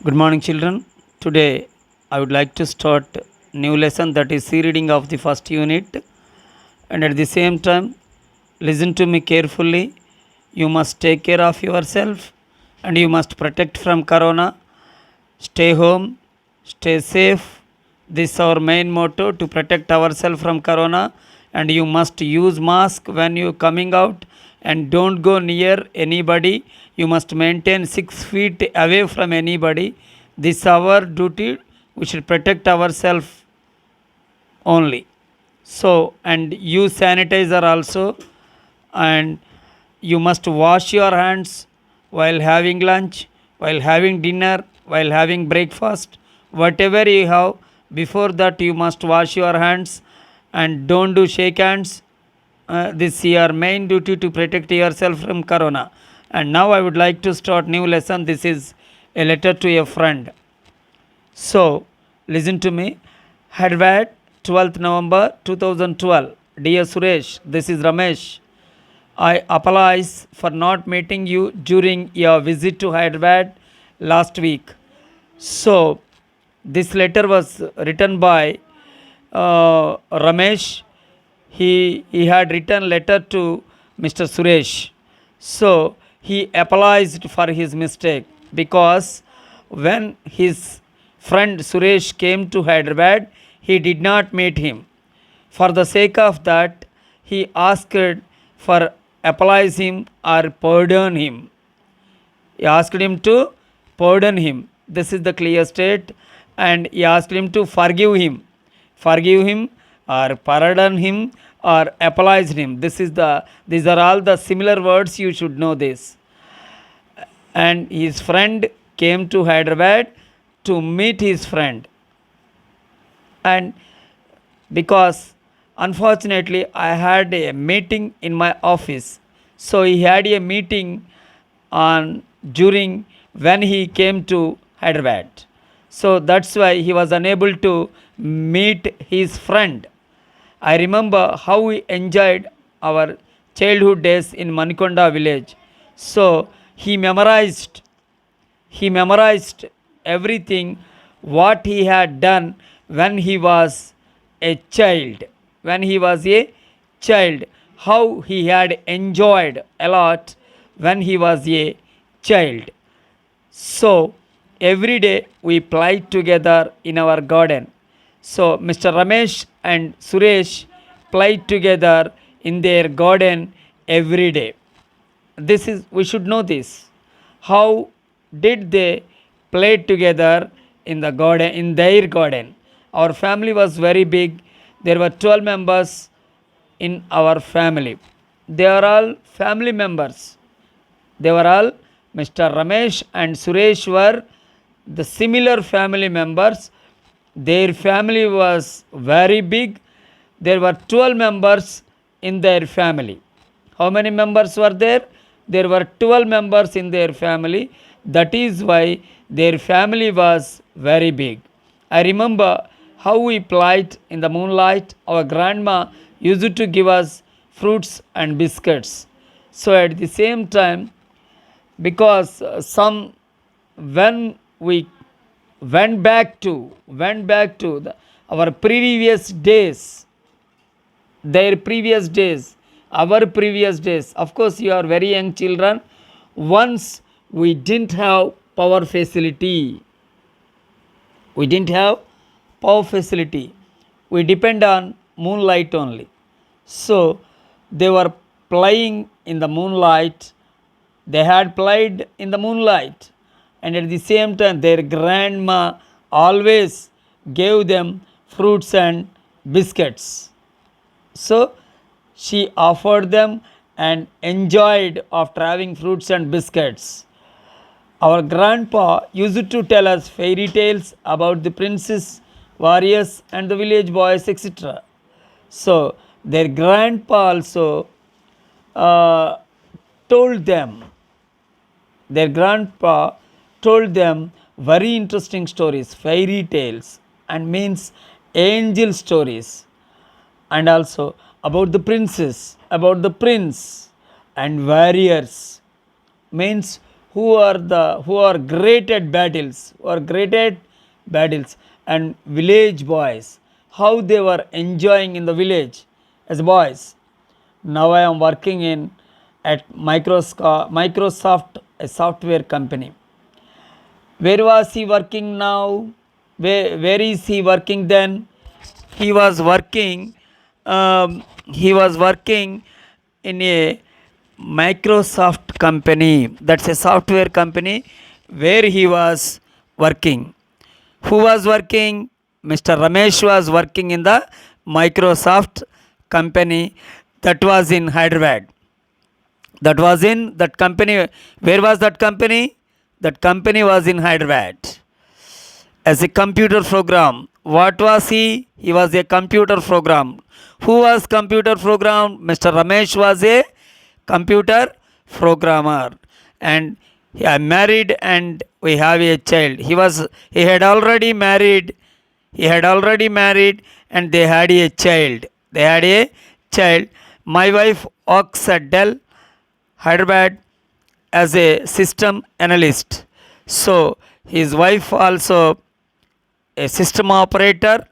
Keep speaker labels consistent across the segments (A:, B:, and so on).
A: Good morning, children. Today, I would like to start new lesson, that is reading of the first unit, and at the same time, listen to me carefully. You must take care of yourself, and you must protect from corona. Stay home, stay safe. This is our main motto, to protect ourselves from corona, and you must use mask when you coming out, and don't go near anybody. You must maintain 6 feet away from anybody. This is our duty. We should protect ourselves only. So, and use sanitizer also, and you must wash your hands while having lunch, while having dinner, while having breakfast, whatever you have. Before that, you must wash your hands, and don't do shake hands. This is your main duty, to protect yourself from corona. And now I would like to start new lesson. This is a letter to a friend. So, listen to me. Hyderabad, 12th November 2012. Dear Suresh, this is Ramesh. I apologize for not meeting you during your visit to Hyderabad last week. So, this letter was written by Ramesh. He had written letter to Mr. Suresh. So, he apologized for his mistake, because when his friend Suresh came to Hyderabad, he did not meet him. For the sake of that, he asked for apologize him or pardon him. He asked him to pardon him. This is the clear state. And he asked him to forgive him. Forgive him or pardon him or apologize him. These are all the similar words, you should know this. And his friend came to Hyderabad to meet his friend. And because unfortunately I had a meeting in my office, so he had a meeting on during when he came to Hyderabad. So that's why he was unable to meet his friend. I remember how we enjoyed our childhood days in Manikonda village. So he memorized everything what he had done when he was a child. When he was a child, how he had enjoyed a lot when he was a child. So every day we played together in our garden. So Mr. Ramesh and Suresh played together in their garden every day. This is, we should know this. How did they play together in the garden, in their garden? Our family was very big. There were 12 members in our family. They are all family members. They were all, Mr. Ramesh and Suresh were the similar family members. Their family was very big. There were 12 members in their family. How many members were there? There were 12 members in their family. That is why their family was very big. I remember how we played in the moonlight. Our grandma used to give us fruits and biscuits. So at the same time, because some when we went back to our previous days, their previous days, our previous days. Of course, you are very young children. Once we didn't have power facility. We didn't have power facility. We depend on moonlight only. So they were playing in the moonlight. They had played in the moonlight. And at the same time, their grandma always gave them fruits and biscuits. So she offered them and enjoyed after having fruits and biscuits. Our grandpa used to tell us fairy tales about the princes, warriors, and the village boys, etc. So their grandpa also uh, told them, their grandpa told them very interesting stories, fairy tales, and means angel stories, and also about the princess, about the prince, and warriors, means who are great at battles, who are great at battles, and village boys, how they were enjoying in the village as boys. Now I am working in at Microsoft, a software company. Where was he working now? Where is he working then? He was working. He was working in a Microsoft company. That's a software company where he was working. Who was working? Mr. Ramesh was working in the Microsoft company that was in Hyderabad. That was in that company. Where was that company? That company was in Hyderabad as a computer program. What was he? He was a computer program. Who was computer program? Mr. Ramesh was a computer programmer, and I married and we have a child. He had already married. He had already married and they had a child. They had a child. My wife works at Dell, Hyderabad, as a system analyst. So his wife also a system operator,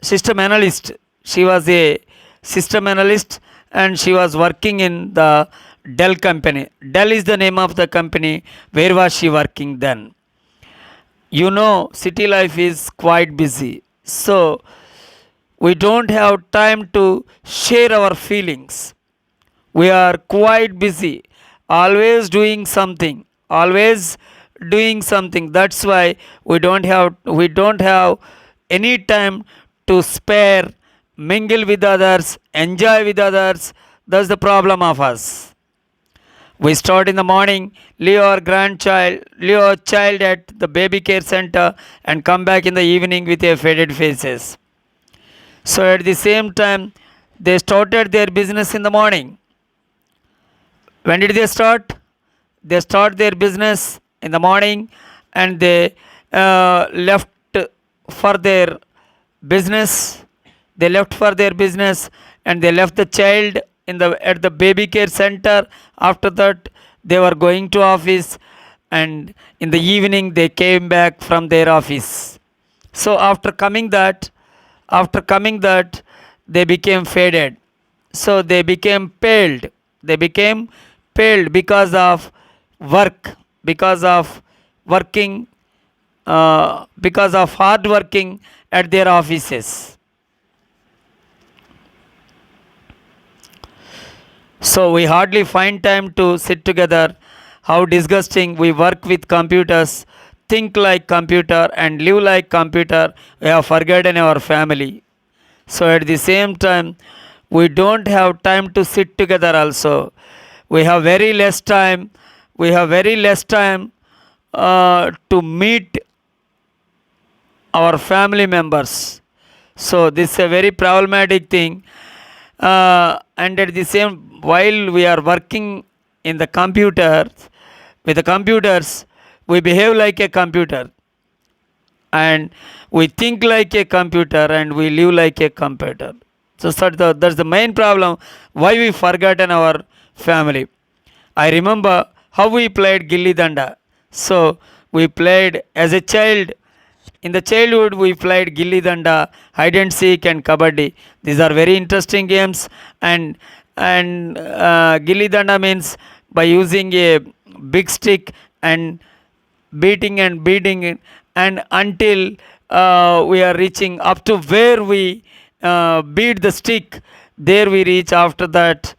A: system analyst. She was a system analyst and she was working in the Dell company. Dell is the name of the company. Where was she working then? You know, city life is quite busy. So we don't have time to share our feelings. We are quite busy, always doing something, always doing something. That's why we don't have any time to spare, mingle with others, enjoy with others. That's the problem of us. We start in the morning, leave our child at the baby care center, and come back in the evening with their faded faces. So at the same time, they started their business in the morning. When did they start? They start their business in the morning, and they left for their business. They left for their business, and they left the child at the baby care center. After that, they were going to office, and in the evening they came back from their office. So after coming that, they became faded. So they became paled. They became paled because of work, because of working, because of hard working at their offices. So we hardly find time to sit together. How disgusting. We work with computers, think like computer and live like computer. We have forgotten our family. So at the same time, we don't have time to sit together also. We have very less time. We have very less time to meet our family members. So this is a very problematic thing. And at the same, while we are working in the computers, with the computers, we behave like a computer, and we think like a computer, and we live like a computer. So that's the main problem why we forgotten our family. I remember how we played Gilli Danda. So we played as a child. In the childhood, we played Gilli Danda, hide and seek, and kabaddi. These are very interesting games. And Gilli Danda means by using a big stick and beating and beating it, and until we are reaching up to where we beat the stick, there we reach. After that,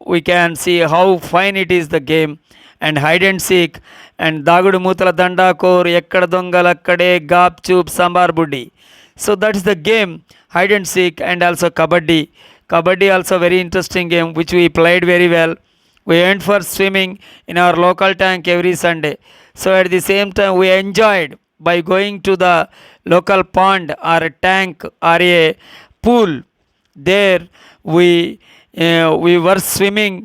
A: we can see how fine it is, the game. And hide and seek and dagudu మూతల దండాకోర్ ఎక్కడ దొంగలక్కడే gap చూప్ sambar budi. So that is the game, hide and seek. And also kabaddi also very interesting game which we played very well. We went for swimming in our local tank every Sunday. So at the same time, we enjoyed by going to the local pond or a tank or a pool. There we were swimming.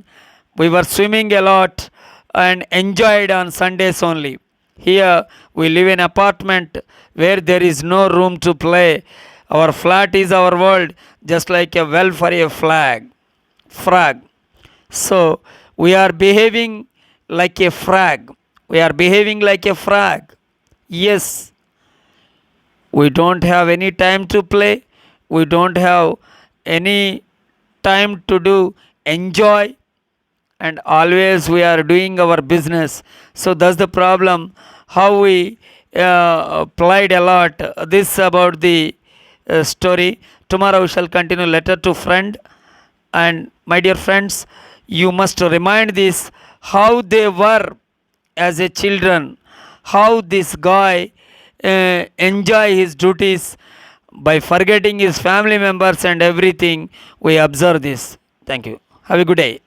A: We were swimming a lot and enjoyed on Sundays only. Here we live in apartment where there is no room to play. Our flat is our world, just like a well for a frog. So we are behaving like a frog. We are behaving like a frog. Yes, we don't have any time to play. We don't have any time to do enjoy, and always we are doing our business. So that's the problem. How we played a lot. This about the story. Tomorrow we shall continue letter to friend. And my dear friends, you must remind this how they were as a children, how this guy enjoy his duties by forgetting his family members and everything. We observe this. Thank you. Have a good day.